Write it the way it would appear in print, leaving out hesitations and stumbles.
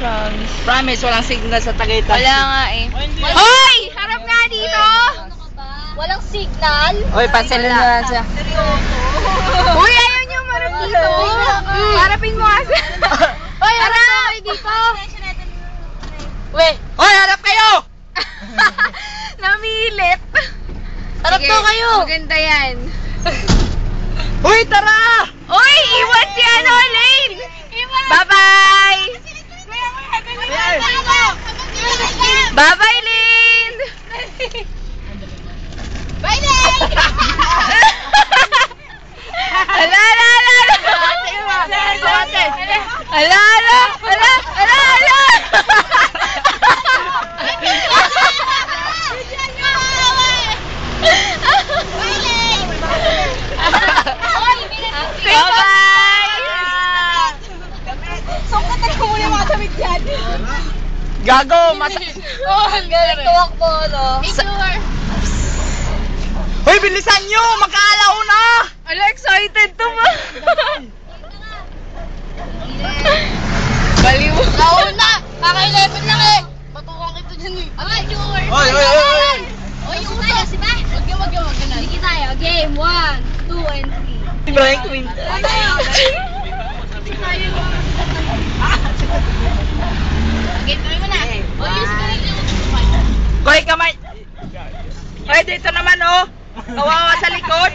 Promise. Promise, walang signal sa Tagaytay. Wala nga eh. Hoy! Harap nga dito! Walang signal? Hoy, pansinin nyo lang siya. Uy, ayaw niyo marap dito. Harapin mo nga siya. Hoy, harap kayo dito! Weh, Hoy, harap kayo! Namilit. harap Sige, to kayo! Maganda yan. Hoy, tara! Uy, iwan si ano, Lane! Bye-bye! Bye-bye, Lane! Bye, Lane! Ala, ala, ala, ala! Ala, ala, ala, ala, ala! Bye-bye! Sungkatan ko muna yung mga damit dyan. Gago, Oh, ang galing tuwakbo, no? Picture! Hoy, bilisan nyo! Magkaalauna! Ala, excited to ba? Baliw. Nauna! Kaka-11 lang eh! Matukan kita dyan eh. Aba, George! Hoy, hoy, hoy, hoy! Oy, yung tayo, si ba? Wag yun. Sige tayo. Game, 1, 2, and 3. Ibrahim Queen. Game kami mo na. O, use ko rin yung Hoy, kamay! Hoy, dito naman, oh! Kawawa sa likod!